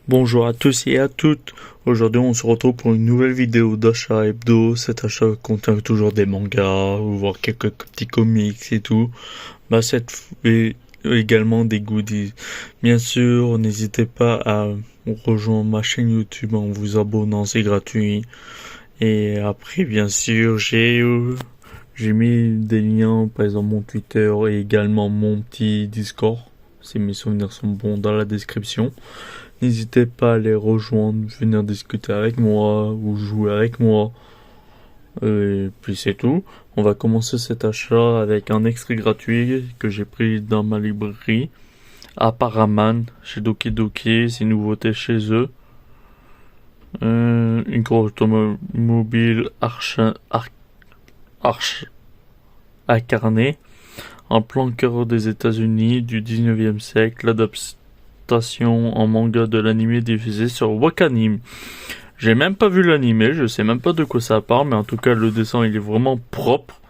Bonjour à tous et à toutes. Aujourd'hui, on se retrouve pour une nouvelle vidéo d'achat hebdo. Cet achat contient toujours des mangas ou voir quelques petits comics et tout. Et également des goodies. Bien sûr, n'hésitez pas à rejoindre ma chaîne YouTube en vous abonnant, c'est gratuit. Et après, bien sûr, j'ai mis des liens, par exemple mon Twitter et également mon petit Discord. Si mes souvenirs sont bons, dans la description. N'hésitez pas à les rejoindre, venir discuter avec moi ou jouer avec moi. Et puis c'est tout. On va commencer cet achat avec un extrait gratuit que j'ai pris dans ma librairie. À Paraman, chez Doki Doki, c'est une nouveauté chez eux. Une grosse automobile arche incarnée. Un plan cœur des États-Unis du 19e siècle. L'adaptation en manga de l'anime diffusé sur Wakanim. J'ai même pas vu l'anime, je sais même pas de quoi ça parle, mais en tout cas le dessin il est vraiment propre.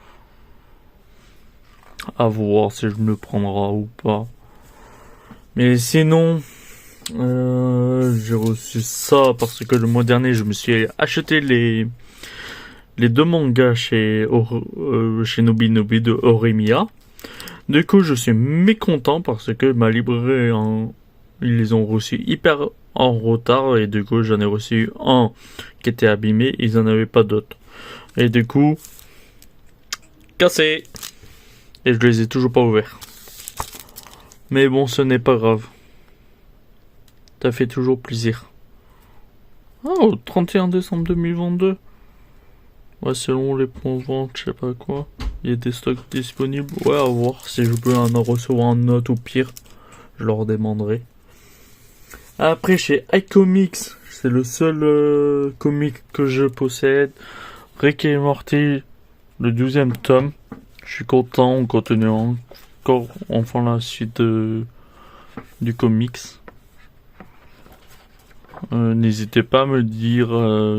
À voir si je me le prendrai ou pas. Mais sinon, j'ai reçu ça parce que le mois dernier je me suis acheté les deux mangas chez Nobinobi de Horimiya. Du coup je suis mécontent parce que ma librairie ils les ont reçus hyper en retard et du coup j'en ai reçu un qui était abîmé, ils en avaient pas d'autres. Et du coup, cassé. Et je les ai toujours pas ouverts. Mais bon, ce n'est pas grave. Ça fait toujours plaisir. Oh, 31 décembre 2022. Ouais, selon les points de vente, je sais pas quoi. Il y a des stocks disponibles. Ouais, à voir si je peux en recevoir un autre ou pire. Je leur demanderai. Après, chez iComics, c'est le seul comic que je possède. Rick et Morty, le 12e tome. Je suis content, on continue encore enfin la suite du comics. N'hésitez pas à me dire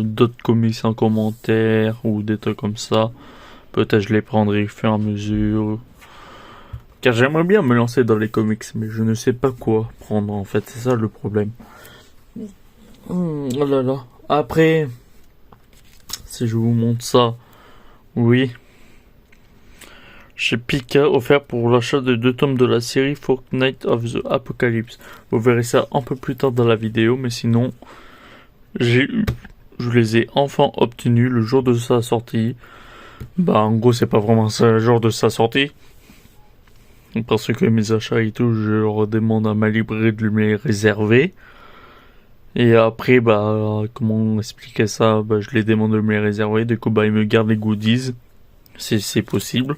d'autres comics en commentaire ou des trucs comme ça. Peut-être je les prendrai au fur et à mesure. Car j'aimerais bien me lancer dans les comics, mais je ne sais pas quoi prendre en fait, c'est ça le problème. Oh là là. Après, si je vous montre ça, oui. Chez Pika, offert pour l'achat de 2 tomes de la série Fortnite of the Apocalypse. Vous verrez ça un peu plus tard dans la vidéo, mais sinon, je les ai enfin obtenus le jour de sa sortie. Bah, en gros, c'est pas vraiment ça le jour de sa sortie. Parce que mes achats et tout, je leur demande à ma librairie de me les réserver. Et après, bah, comment expliquer ça? Bah, je les demande de me les réserver. Du coup, bah, ils me gardent les goodies. Si c'est possible.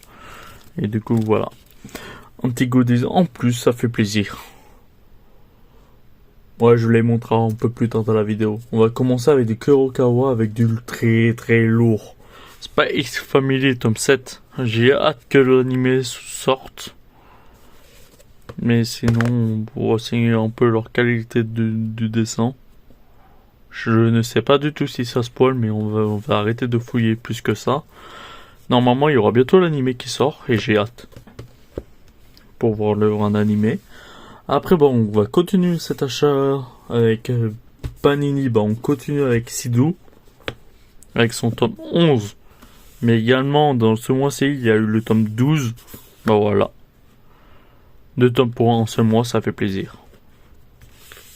Et du coup, voilà. Un petit goodies en plus, ça fait plaisir. Ouais, je les montrerai un peu plus tard dans la vidéo. On va commencer avec du Kurokawa avec du très très lourd. Spy X Family tome 7. J'ai hâte que l'anime sorte. Mais sinon, pour essayer un peu leur qualité du dessin. Je ne sais pas du tout si ça spoil, mais on va arrêter de fouiller plus que ça. Normalement, il y aura bientôt l'anime qui sort et j'ai hâte pour voir l'œuvre en animé. Après, bon, on va continuer cet achat avec Panini. Bah, on continue avec Sidou avec son tome 11. Mais également, dans ce mois-ci, il y a eu le tome 12. Bah voilà. 2 tomes pour un seul mois, ça fait plaisir.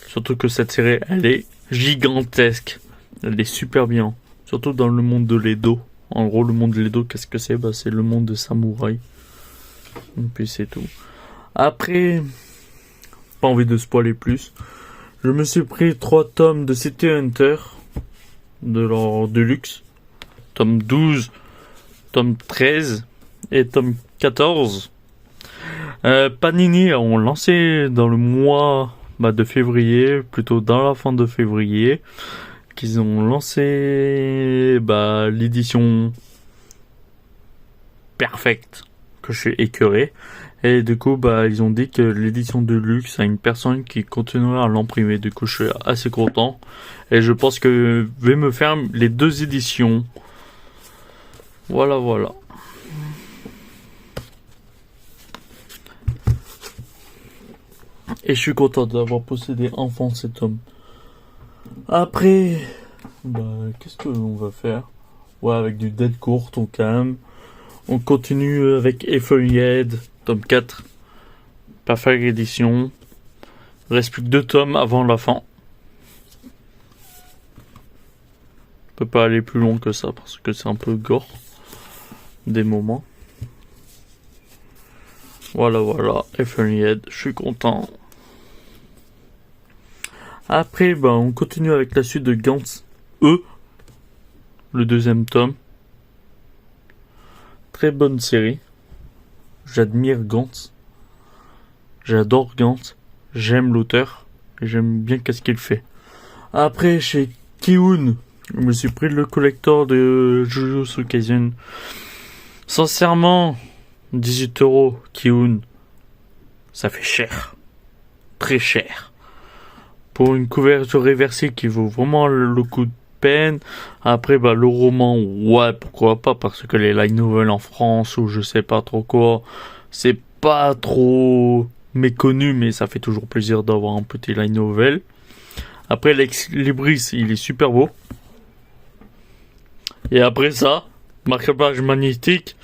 Surtout que cette série, elle est gigantesque. Elle est super bien. Surtout dans le monde de l'Edo. En gros, le monde de l'Edo, qu'est-ce que c'est? Bah, c'est le monde de samouraï. Et puis c'est tout. Après, pas envie de spoiler plus. Je me suis pris 3 tomes de City Hunter. De leur Deluxe. Tome 12, tome 13 et tome 14. Panini ont lancé dans le mois de février, plutôt dans la fin de février, qu'ils ont lancé l'édition perfecte, que je suis écœuré. Et du coup, ils ont dit que l'édition de luxe a une personne qui continuera à l'imprimer. Du coup, je suis assez content. Et je pense que je vais me faire les 2 éditions. Voilà, voilà. Et je suis content d'avoir possédé enfin cet tome. Après, qu'est-ce qu'on va faire? Ouais, avec du Deadcore, on calme. On continue avec Euphoria, tome 4. Perfect édition. Il reste plus que 2 tomes avant la fin. Je peux pas aller plus loin que ça parce que c'est un peu gore. Des moments. Voilà, Euphoria, je suis content. Après, on continue avec la suite de Gantz E, le 2e tome. Très bonne série. J'admire Gantz. J'adore Gantz. J'aime l'auteur. Et j'aime bien qu'est-ce qu'il fait. Après, chez Kiun, je me suis pris le collector de Jujutsu Kaisen. Sincèrement, 18€, Kiun. Ça fait cher. Très cher. Pour une couverture réversible qui vaut vraiment le coup de peine. Après, le roman, ouais, pourquoi pas, parce que les light novels en France, ou je sais pas trop quoi, c'est pas trop méconnu, mais ça fait toujours plaisir d'avoir un petit light novel. Après, Lex Libris, il est super beau. Et après ça, marque-page magnétique,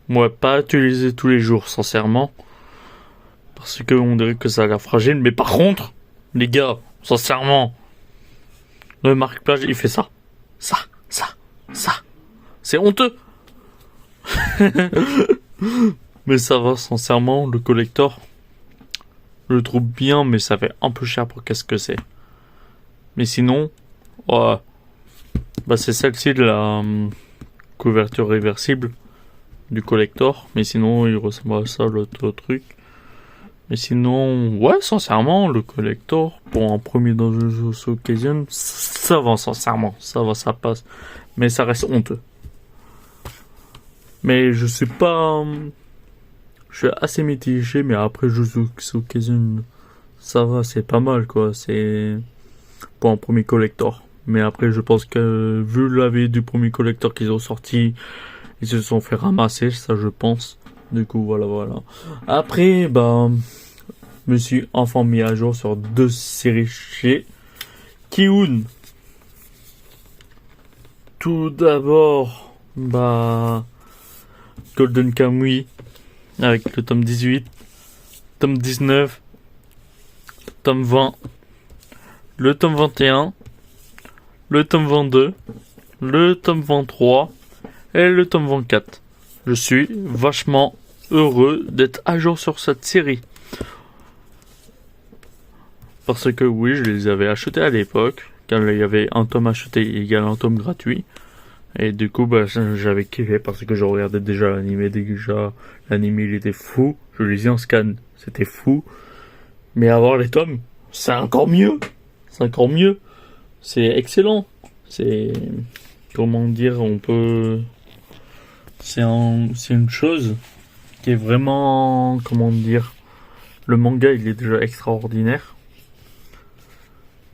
moi, pas utiliser tous les jours, sincèrement. Parce que on dirait que ça a l'air fragile, mais par contre, les gars, sincèrement, le marque-page, il fait ça. Ça. C'est honteux. Mais ça va, sincèrement, le collector, je le trouve bien, mais ça fait un peu cher pour qu'est-ce que c'est. Mais sinon, c'est celle-ci de la couverture réversible du collector. Mais sinon, il ressemble à ça, l'autre truc. Mais sinon, ouais, sincèrement, le collector, pour un premier dans Jujutsu Kaisen, ça va, sincèrement. Ça va, ça passe. Mais ça reste honteux. Mais je sais pas... Je suis assez mitigé, mais après Jujutsu Kaisen, ça va, c'est pas mal, quoi. C'est pour un premier collector. Mais après, je pense que, vu l'avis du premier collector qu'ils ont sorti, ils se sont fait ramasser, ça, je pense. Du coup, voilà. Après, je me suis enfin mis à jour sur 2 séries chez Kiun. Tout d'abord, Golden Kamuy, avec le tome 18, tome 19, tome 20, le tome 21, le tome 22, le tome 23 et le tome 24. Je suis vachement heureux d'être à jour sur cette série. Parce que oui, je les avais achetés à l'époque, quand il y avait un tome acheté égal un tome gratuit. Et du coup, j'avais kiffé parce que je regardais déjà l'animé. Déjà, l'animé, il était fou. Je le lisais en scan. C'était fou. Mais avoir les tomes, c'est encore mieux. C'est excellent. C'est... Comment dire, c'est une chose qui est vraiment... Comment dire... Le manga, il est déjà extraordinaire.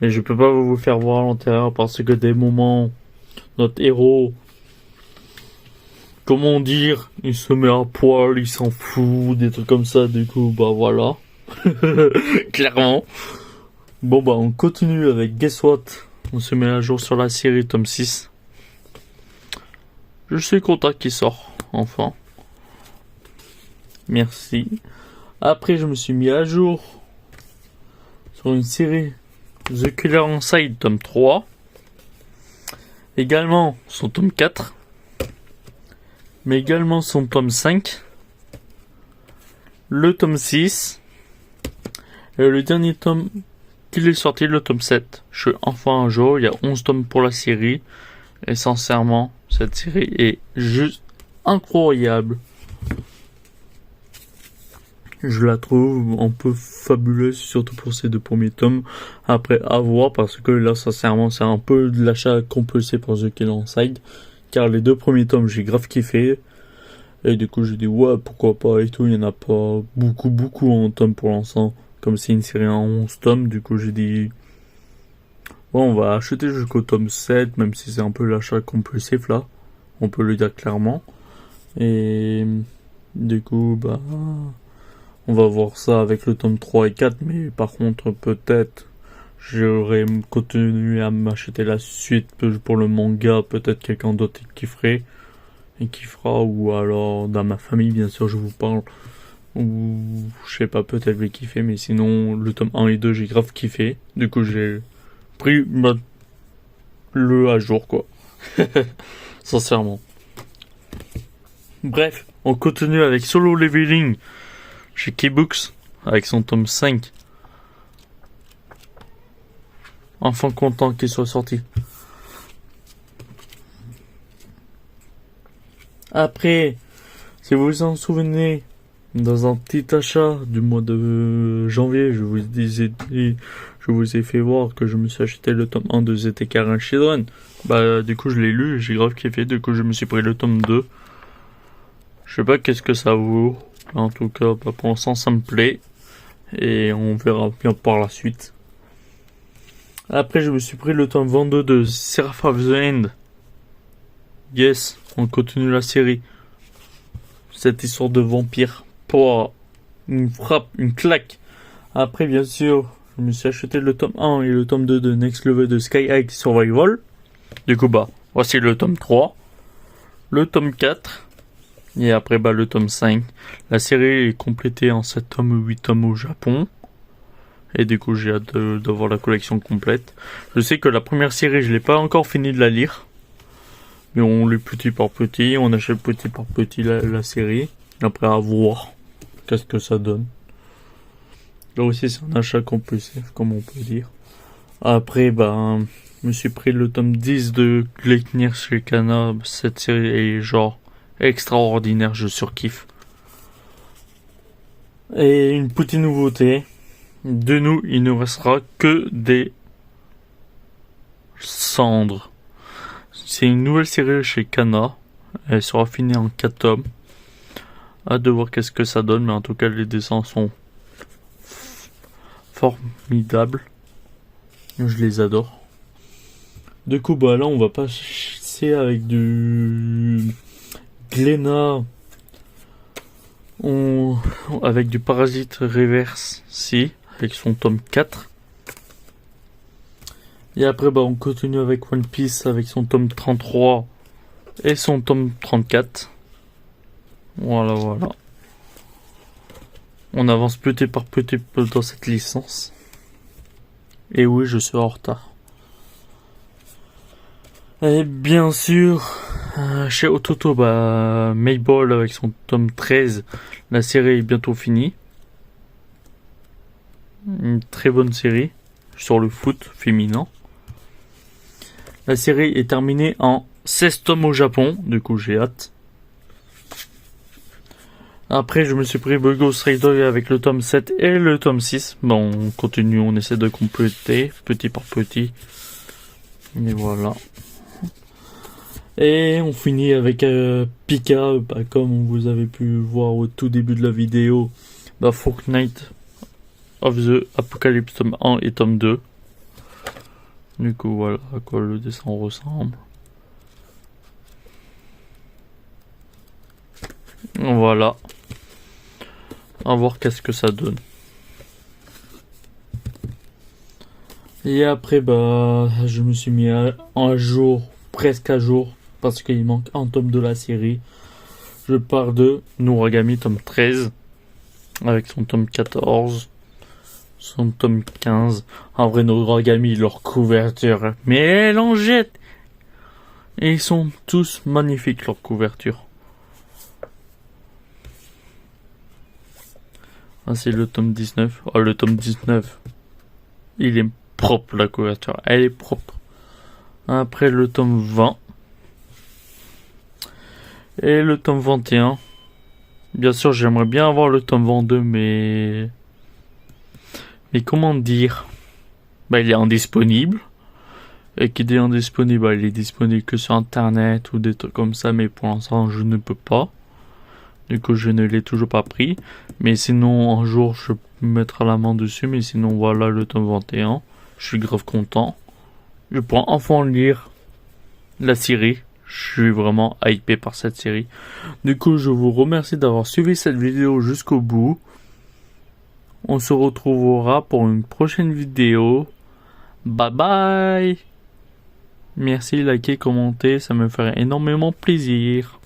Mais je peux pas vous faire voir à l'intérieur parce que des moments... Notre héros, comment dire, il se met à poil, il s'en fout, des trucs comme ça, du coup, voilà. Clairement. On continue avec Guess What. On se met à jour sur la série tome 6. Je suis content qu'il sort, enfin. Merci. Après, je me suis mis à jour sur une série The Killer Inside tome 3. Également son tome 4. Mais également son tome 5. Le tome 6. Et le dernier tome qu'il est sorti, le tome 7. Je suis enfin un jour, il y a 11 tomes pour la série. Et sincèrement, cette série est juste incroyable. Je la trouve un peu fabuleuse, surtout pour ces 2 premiers tomes. Après, à voir, parce que là, sincèrement, c'est un peu de l'achat compulsé pour The Killer Inside. Car les 2 premiers tomes, j'ai grave kiffé. Et du coup, j'ai dit, ouais, pourquoi pas et tout. Il n'y en a pas beaucoup en tomes pour l'instant. Comme c'est une série en 11 tomes, du coup, j'ai dit, bon, on va acheter jusqu'au tome 7, même si c'est un peu l'achat compulsif, là. On peut le dire clairement. Et du coup, on va voir ça avec le tome 3 et 4, mais par contre, peut-être, j'aurais continué à m'acheter la suite pour le manga. Peut-être quelqu'un d'autre kifferait et kiffera, ou alors dans ma famille, bien sûr, je vous parle. Ou je sais pas, peut-être vais kiffer, mais sinon le tome 1 et 2 j'ai grave kiffé. Du coup j'ai pris le à jour quoi. Sincèrement. Bref, on continue avec Solo Leveling chez Keybooks avec son tome 5. Enfin content qu'il soit sorti. Après, si vous vous en souvenez, dans un petit achat du mois de janvier, je vous ai fait voir que je me suis acheté le tome 1 de ZTK Children. Du coup, je l'ai lu, j'ai grave kiffé, du coup, je me suis pris le tome 2. Je sais pas qu'est-ce que ça vaut. En tout cas, pour l'instant, ça me plaît. Et on verra bien par la suite. Après, je me suis pris le tome 22 de Seraph of the End. Yes, on continue la série. Cette histoire de vampire. Pour une frappe, une claque. Après, bien sûr, je me suis acheté le tome 1 et le tome 2 de Next Level de Sky High Survival. Du coup, voici le tome 3. Le tome 4. Et après, le tome 5. La série est complétée en 7 tomes ou 8 tomes au Japon. Et du coup, j'ai hâte d'avoir la collection complète. Je sais que la première série, je l'ai pas encore fini de la lire. Mais on lit petit par petit. On achète petit par petit la série. Après, à voir qu'est-ce que ça donne. Là aussi, c'est un achat compulsif, comme on peut dire. Après, je me suis pris le tome 10 de Gleiknir chez Kana. Cette série est genre extraordinaire, je surkiffe. Et une petite nouveauté. De nous, il ne restera que des cendres. C'est une nouvelle série chez Kana. Elle sera finie en 4 tomes. Hâte de voir qu'est-ce que ça donne, mais en tout cas, les dessins sont formidables. Je les adore. Du coup, là, on va passer avec du Glénat. Avec du Parasite Reverse, avec son tome 4. Et après, on continue avec One Piece, avec son tome 33 et son tome 34. Voilà. On avance petit par petit dans cette licence. Et oui, je suis en retard. Et bien sûr, chez Ototo, Mayball avec son tome 13, la série est bientôt finie. Une très bonne série sur le foot féminin. La série est terminée en 16 tomes au Japon, du coup j'ai hâte. Après, je me suis pris Ghost Rider avec le tome 7 et le tome 6. On continue, on essaie de compléter petit par petit. Et voilà. Et on finit avec Pika, comme vous avez pu voir au tout début de la vidéo, Fortnite of the Apocalypse tome 1 et tome 2. Du coup, voilà à quoi le dessin ressemble. Voilà. À voir qu'est-ce que ça donne. Et après, je me suis mis à jour, presque à jour, parce qu'il manque un tome de la série. Je pars de Nouragami, tome 13, avec son tome 14, son tome 15. En vrai, Nouragami, leur couverture, mais elle en jette. Et ils sont tous magnifiques, leur couverture. C'est le tome 19. Oh, le tome 19, il est propre, la couverture, elle est propre. Après le tome 20 et le tome 21. Bien sûr, j'aimerais bien avoir le tome 22, mais comment dire, il est indisponible. Et qui dit indisponible, il est disponible que sur internet ou des trucs comme ça, mais pour l'instant je ne peux pas. Du coup, je ne l'ai toujours pas pris. Mais sinon, un jour, je peux me mettre la main dessus. Mais sinon, voilà le tome 21. Je suis grave content. Je pourrais enfin lire la série. Je suis vraiment hypé par cette série. Du coup, je vous remercie d'avoir suivi cette vidéo jusqu'au bout. On se retrouvera pour une prochaine vidéo. Bye bye. Merci, likez, commentez, ça me ferait énormément plaisir.